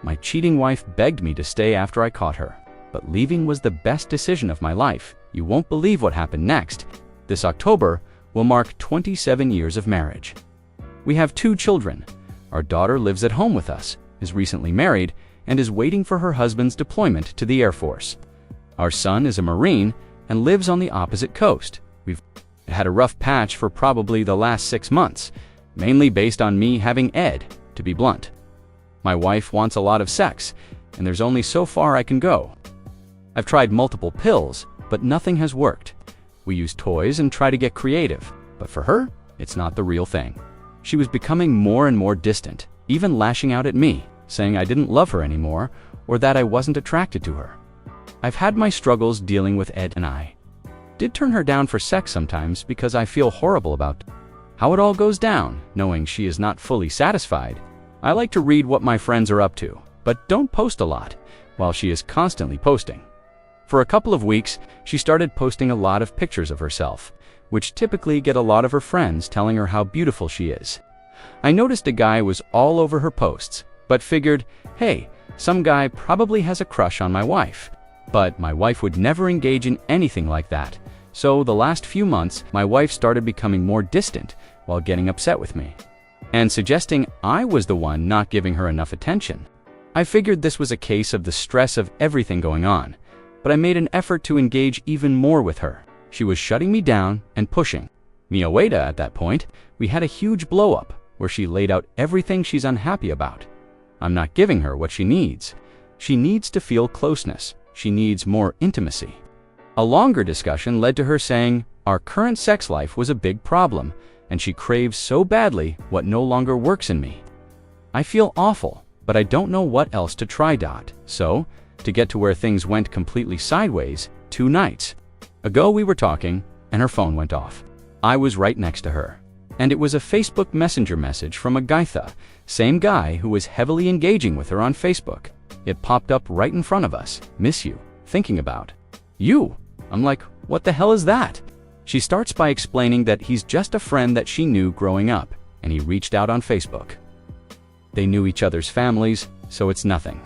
My cheating wife begged me to stay after I caught her, but leaving was the best decision of my life. You won't believe what happened next. This October will mark 27 years of marriage. We have 2 children. Our daughter lives at home with us, is recently married, and is waiting for her husband's deployment to the Air Force. Our son is a Marine and lives on the opposite coast. We've had a rough patch for probably the last 6 months, mainly based on me having Ed, to be blunt. My wife wants a lot of sex, and there's only so far I can go. I've tried multiple pills, but nothing has worked. We use toys and try to get creative, but for her, it's not the real thing. She was becoming more and more distant, even lashing out at me, saying I didn't love her anymore or that I wasn't attracted to her. I've had my struggles dealing with Ed, and I did turn her down for sex sometimes because I feel horrible about how it all goes down, knowing she is not fully satisfied. I like to read what my friends are up to, but don't post a lot, while she is constantly posting. For a couple of weeks, she started posting a lot of pictures of herself, which typically get a lot of her friends telling her how beautiful she is. I noticed a guy was all over her posts, but figured, hey, some guy probably has a crush on my wife. But my wife would never engage in anything like that. So the last few months, my wife started becoming more distant while getting upset with me, and suggesting I was the one not giving her enough attention. I figured this was a case of the stress of everything going on, but I made an effort to engage even more with her. She was shutting me down and pushing me away. At that point, we had a huge blow-up where she laid out everything she's unhappy about. I'm not giving her what she needs. She needs to feel closeness. She needs more intimacy. A longer discussion led to her saying our current sex life was a big problem, and she craves so badly what no longer works in me. I feel awful, but I don't know what else to try. So, to get to where things went completely sideways, 2 nights ago we were talking, and her phone went off. I was right next to her, and it was a Facebook Messenger message from a aita, same guy who was heavily engaging with her on Facebook. It popped up right in front of us. Miss you. Thinking about you. I'm like, what the hell is that? She starts by explaining that he's just a friend that she knew growing up, and he reached out on Facebook. They knew each other's families, so it's nothing.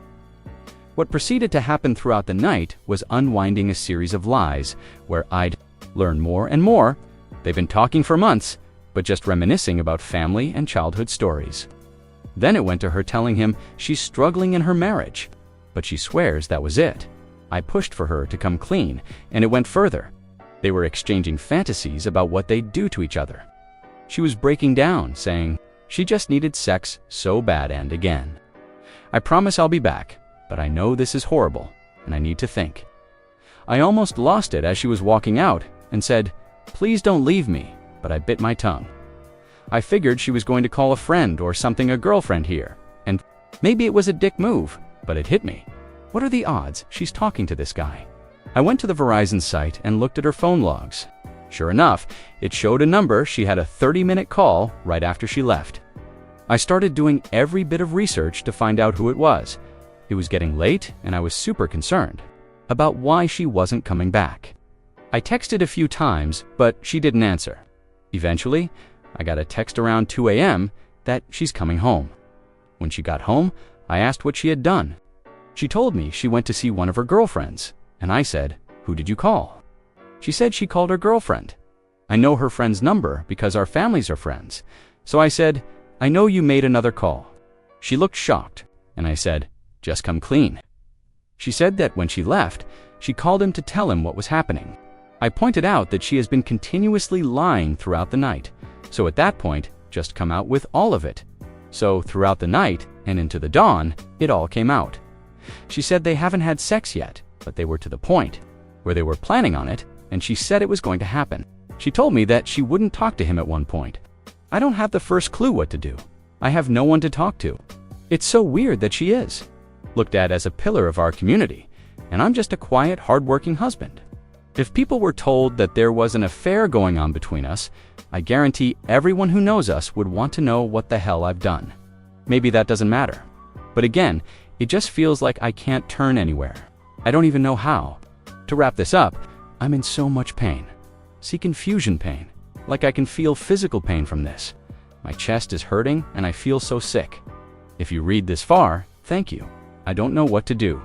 What proceeded to happen throughout the night was unwinding a series of lies, where I'd learn more and more. They've been talking for months, but just reminiscing about family and childhood stories. Then it went to her telling him she's struggling in her marriage, but she swears that was it. I pushed for her to come clean, and it went further. They were exchanging fantasies about what they'd do to each other. She was breaking down, saying she just needed sex so bad. And again, I promise I'll be back, but I know this is horrible, and I need to think. I almost lost it as she was walking out and said, please don't leave me, but I bit my tongue. I figured she was going to call a friend or something, a girlfriend here, and maybe it was a dick move, but it hit me. What are the odds she's talking to this guy? I went to the Verizon site and looked at her phone logs. Sure enough, it showed a number she had a 30-minute call right after she left. I started doing every bit of research to find out who it was. It was getting late, and I was super concerned about why she wasn't coming back. I texted a few times, but she didn't answer. Eventually, I got a text around 2 a.m. that she's coming home. When she got home, I asked what she had done. She told me she went to see one of her girlfriends, and I said, who did you call? She said she called her girlfriend. I know her friend's number because our families are friends. So I said, I know you made another call. She looked shocked, and I said, just come clean. She said that when she left, she called him to tell him what was happening. I pointed out that she has been continuously lying throughout the night. So at that point, just come out with all of it. So throughout the night and into the dawn, it all came out. She said they haven't had sex yet, but they were to the point where they were planning on it, and she said it was going to happen. She told me that she wouldn't talk to him at one point. I don't have the first clue what to do. I have no one to talk to. It's so weird that she is looked at as a pillar of our community, and I'm just a quiet, hardworking husband. If people were told that there was an affair going on between us, I guarantee everyone who knows us would want to know what the hell I've done. Maybe that doesn't matter. But again, it just feels like I can't turn anywhere. I don't even know how. To wrap this up, I'm in so much pain. See, confusion pain. Like I can feel physical pain from this. My chest is hurting and I feel so sick. If you read this far, thank you. I don't know what to do.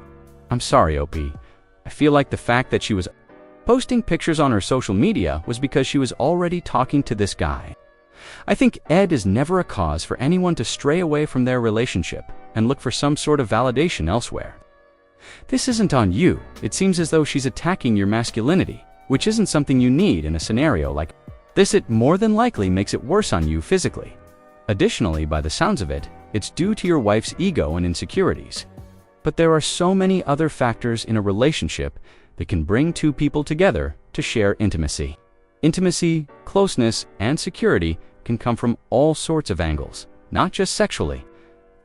I'm sorry, OP. I feel like the fact that she was posting pictures on her social media was because she was already talking to this guy. I think Ed is never a cause for anyone to stray away from their relationship and look for some sort of validation elsewhere. This isn't on you. It seems as though she's attacking your masculinity, which isn't something you need in a scenario like this. It more than likely makes it worse on you physically. Additionally, by the sounds of it, it's due to your wife's ego and insecurities. But there are so many other factors in a relationship that can bring two people together to share intimacy. Intimacy, closeness, and security can come from all sorts of angles, not just sexually.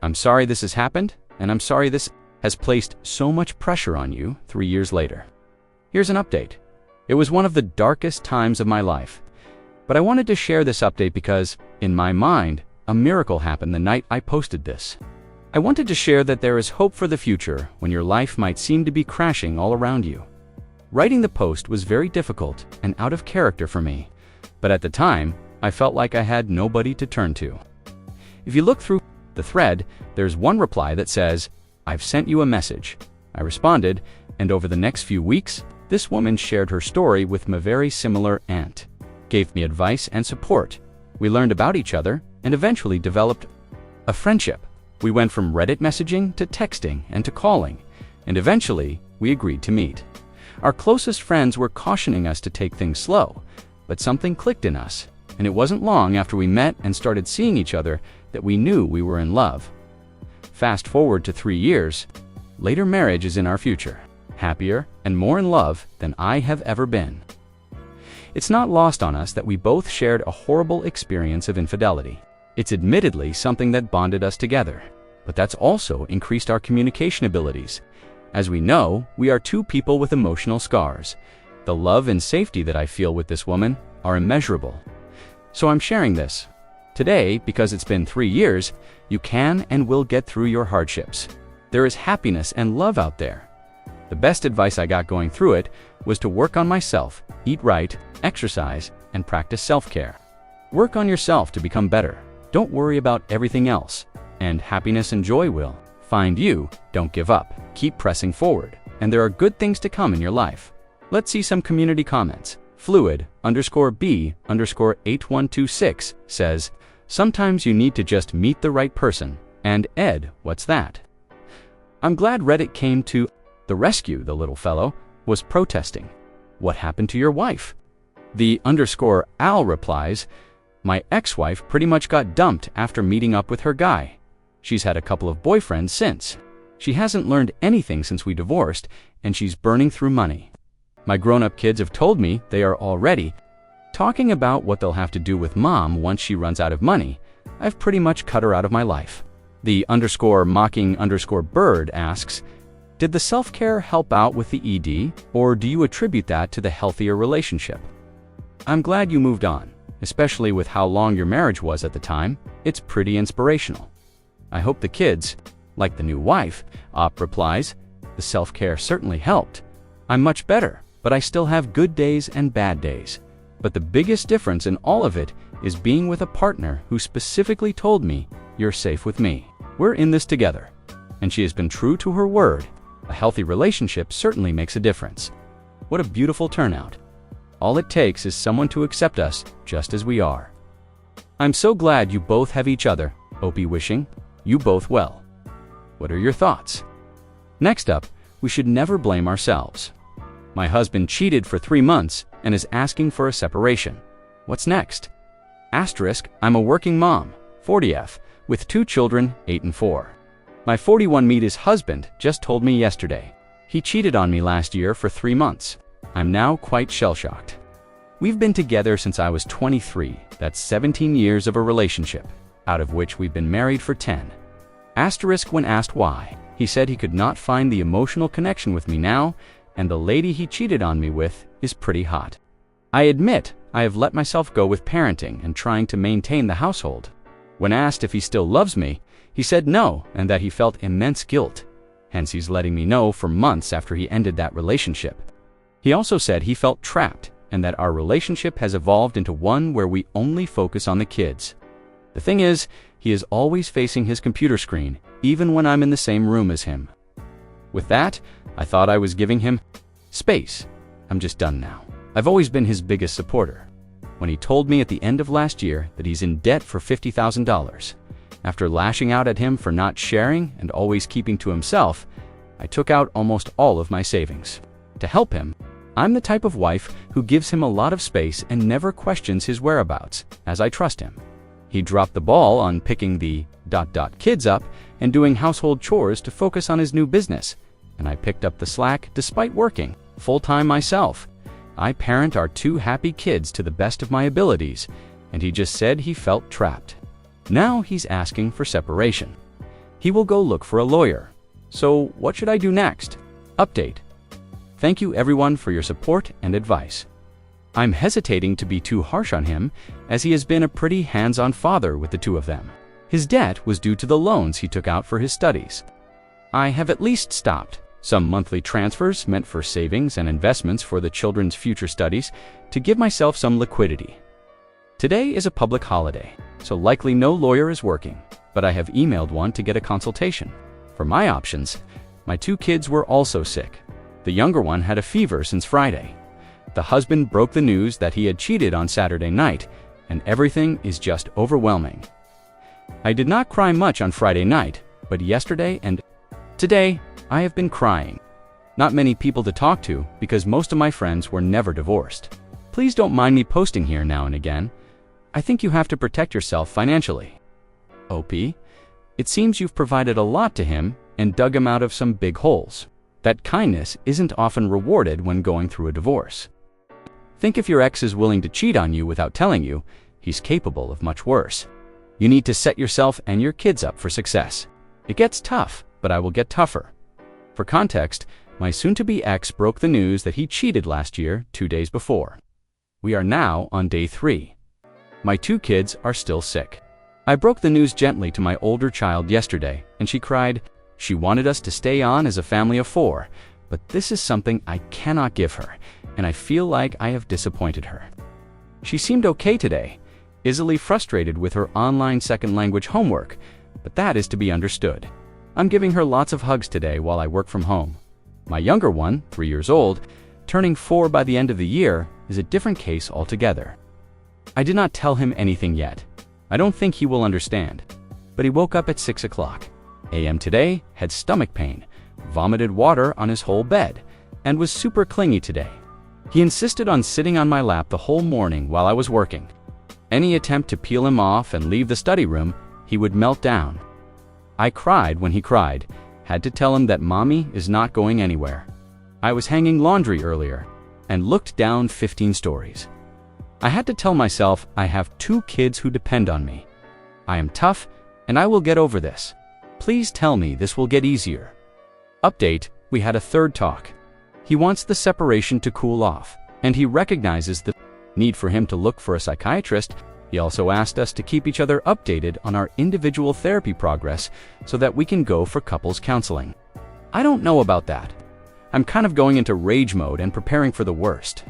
I'm sorry this has happened, and I'm sorry this has placed so much pressure on you 3 years later. Here's an update. It was one of the darkest times of my life, but I wanted to share this update because, in my mind, a miracle happened the night I posted this. I wanted to share that there is hope for the future when your life might seem to be crashing all around you. Writing the post was very difficult and out of character for me, but at the time, I felt like I had nobody to turn to. If you look through the thread, there's one reply that says, "I've sent you a message." I responded, and over the next few weeks, this woman shared her story with my very similar aunt, gave me advice and support. We learned about each other and eventually developed a friendship. We went from Reddit messaging to texting and to calling, and eventually we agreed to meet. Our closest friends were cautioning us to take things slow, but something clicked in us, and it wasn't long after we met and started seeing each other that we knew we were in love. Fast forward to 3 years, later marriage is in our future, happier and more in love than I have ever been. It's not lost on us that we both shared a horrible experience of infidelity. It's admittedly something that bonded us together, but that's also increased our communication abilities. As we know, we are two people with emotional scars. The love and safety that I feel with this woman are immeasurable. So I'm sharing this today because it's been 3 years. You can and will get through your hardships. There is happiness and love out there. The best advice I got going through it was to work on myself, eat right, exercise, and practice self-care. Work on yourself to become better. Don't worry about everything else, and happiness and joy will find you. Don't give up. Keep pressing forward, and there are good things to come in your life. Let's see some community comments. Fluid_B_8126 says, "Sometimes you need to just meet the right person." And Ed, what's that? I'm glad Reddit came to the rescue. The little fellow was protesting. What happened to your wife? The _Al replies, "My ex-wife pretty much got dumped after meeting up with her guy. She's had a couple of boyfriends since. She hasn't learned anything since we divorced, and she's burning through money. My grown-up kids have told me they are already talking about what they'll have to do with mom once she runs out of money. I've pretty much cut her out of my life." The _mocking_bird asks, "Did the self-care help out with the ED, or do you attribute that to the healthier relationship?" I'm glad you moved on, especially with how long your marriage was at the time. It's pretty inspirational. I hope the kids like the new wife. Op replies, "The self-care certainly helped. I'm much better, but I still have good days and bad days. But the biggest difference in all of it is being with a partner who specifically told me, 'You're safe with me. We're in this together.' And she has been true to her word. A healthy relationship certainly makes a difference." What a beautiful turnout. All it takes is someone to accept us just as we are. I'm so glad you both have each other. Opie wishing you both well. What are your thoughts? Next up, we should never blame ourselves. My husband cheated for 3 months and is asking for a separation. What's next? Asterisk, I'm a working mom, 40F, with 2 children, 8 and 4. My 41 meet husband just told me yesterday. He cheated on me last year for 3 months. I'm now quite shell-shocked. We've been together since I was 23. That's 17 years of a relationship, out of which we've been married for 10. Asterisk, when asked why, he said he could not find the emotional connection with me now, and the lady he cheated on me with is pretty hot. I admit I have let myself go with parenting and trying to maintain the household. When asked if he still loves me, he said no, and that he felt immense guilt. Hence he's letting me know for months after he ended that relationship. He also said he felt trapped and that our relationship has evolved into one where we only focus on the kids. The thing is, he is always facing his computer screen, even when I'm in the same room as him. With that, I thought I was giving him space. I'm just done now. I've always been his biggest supporter. When he told me at the end of last year that he's in debt for $50,000, after lashing out at him for not sharing and always keeping to himself, I took out almost all of my savings. To help him, I'm the type of wife who gives him a lot of space and never questions his whereabouts, as I trust him. He dropped the ball on picking the kids up and doing household chores to focus on his new business, and I picked up the slack despite working full-time myself. I parent our 2 happy kids to the best of my abilities, and he just said he felt trapped. Now he's asking for separation. He will go look for a lawyer. So what should I do next? Update. Thank you everyone for your support and advice. I'm hesitating to be too harsh on him, as he has been a pretty hands-on father with the 2 of them. His debt was due to the loans he took out for his studies. I have at least stopped some monthly transfers meant for savings and investments for the children's future studies to give myself some liquidity. Today is a public holiday, so likely no lawyer is working, but I have emailed one to get a consultation. For my options, my 2 kids were also sick. The younger one had a fever since Friday. The husband broke the news that he had cheated on Saturday night, and everything is just overwhelming. I did not cry much on Friday night, but yesterday and today, I have been crying. Not many people to talk to because most of my friends were never divorced. Please don't mind me posting here now and again. I think you have to protect yourself financially. OP, it seems you've provided a lot to him and dug him out of some big holes. That kindness isn't often rewarded when going through a divorce. Think if your ex is willing to cheat on you without telling you, he's capable of much worse. You need to set yourself and your kids up for success. It gets tough, but I will get tougher. For context, my soon-to-be ex broke the news that he cheated last year 2 days before. We are now on day 3. My 2 kids are still sick. I broke the news gently to my older child yesterday, and she cried. She wanted us to stay on as a family of 4, but this is something I cannot give her, and I feel like I have disappointed her. She seemed okay today, easily frustrated with her online second language homework, but that is to be understood. I'm giving her lots of hugs today while I work from home. My younger one, 3 years old, turning 4 by the end of the year, is a different case altogether. I did not tell him anything yet. I don't think he will understand. But he woke up at 6 a.m. today, had stomach pain, vomited water on his whole bed, and was super clingy today. He insisted on sitting on my lap the whole morning while I was working. Any attempt to peel him off and leave the study room, he would melt down. I cried when he cried, had to tell him that mommy is not going anywhere. I was hanging laundry earlier and looked down 15 stories. I had to tell myself I have 2 kids who depend on me. I am tough and I will get over this. Please tell me this will get easier. Update, we had a 3rd talk. He wants the separation to cool off, and he recognizes the need for him to look for a psychiatrist. He also asked us to keep each other updated on our individual therapy progress so that we can go for couples counseling. I don't know about that. I'm kind of going into rage mode and preparing for the worst.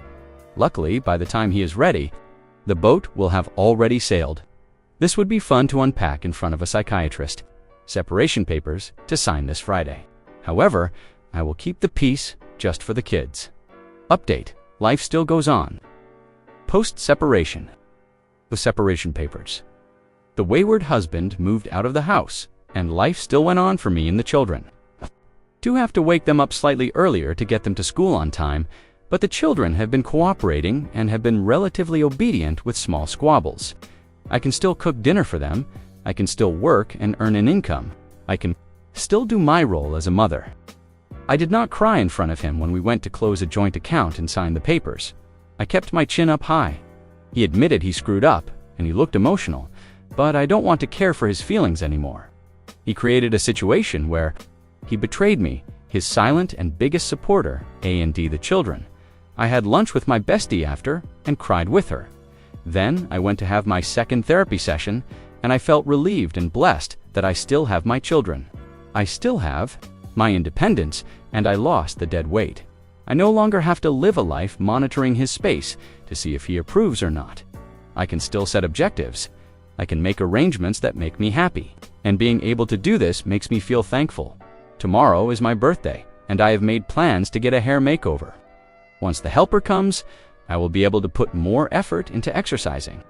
Luckily, by the time he is ready, the boat will have already sailed. This would be fun to unpack in front of a psychiatrist. Separation papers to sign this Friday. However, I will keep the peace just for the kids. Update, life still goes on. Post-separation. The separation papers. The wayward husband moved out of the house, and life still went on for me and the children. Do have to wake them up slightly earlier to get them to school on time, but the children have been cooperating and have been relatively obedient with small squabbles. I can still cook dinner for them, I can still work and earn an income, I can still do my role as a mother. I did not cry in front of him when we went to close a joint account and sign the papers. I kept my chin up high. He admitted he screwed up, and he looked emotional, but I don't want to care for his feelings anymore. He created a situation where he betrayed me, his silent and biggest supporter, A&D the children. I had lunch with my bestie after and cried with her. Then I went to have my 2nd therapy session, and I felt relieved and blessed that I still have my children. I still have my independence, and I lost the dead weight. I no longer have to live a life monitoring his space to see if he approves or not. I can still set objectives. I can make arrangements that make me happy. And being able to do this makes me feel thankful. Tomorrow is my birthday, and I have made plans to get a hair makeover. Once the helper comes, I will be able to put more effort into exercising.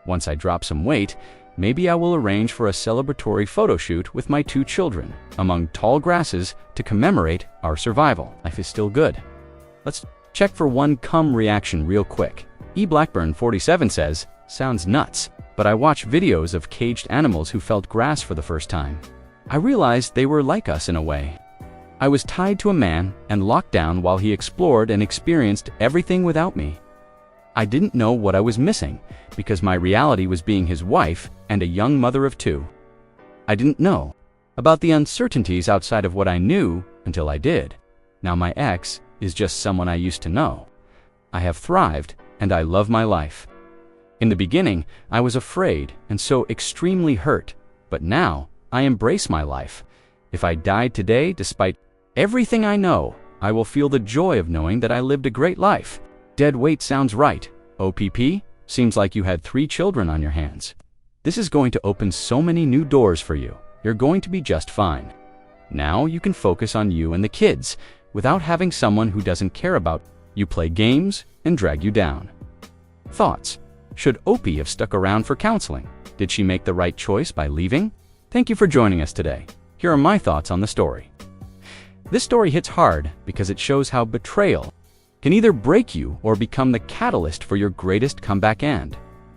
Once I drop some weight, maybe I will arrange for a celebratory photo shoot with my 2 children among tall grasses to commemorate our survival. Life is still good. Let's check for one cum reaction real quick. eBlackburn47 says, sounds nuts, but I watch videos of caged animals who felt grass for the first time. I realized they were like us in a way. I was tied to a man and locked down while he explored and experienced everything without me. I didn't know what I was missing because my reality was being his wife and a young mother of 2. I didn't know about the uncertainties outside of what I knew until I did. Now my ex is just someone I used to know. I have thrived and I love my life. In the beginning, I was afraid and so extremely hurt, but now I embrace my life. If I died today, despite everything I know, I will feel the joy of knowing that I lived a great life. Dead weight sounds right. OPP, seems like you had 3 children on your hands. This is going to open so many new doors for you. You're going to be just fine. Now you can focus on you and the kids without having someone who doesn't care about you play games and drag you down. Thoughts? Should Opie have stuck around for counseling? Did she make the right choice by leaving? Thank you for joining us today. Here are my thoughts on the story. This story hits hard because it shows how betrayal can either break you or become the catalyst for your greatest comeback, and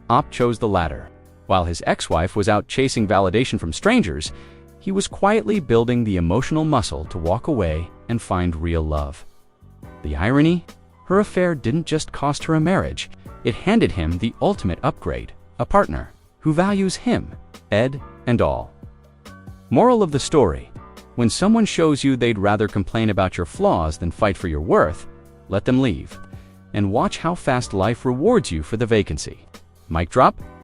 Op chose the latter. While his ex-wife was out chasing validation from strangers, he was quietly building the emotional muscle to walk away and find real love. The irony? Her affair didn't just cost her a marriage, it handed him the ultimate upgrade, a partner who values him, Ed, and all. Moral of the story: when someone shows you they'd rather complain about your flaws than fight for your worth, let them leave, and watch how fast life rewards you for the vacancy. Mic drop?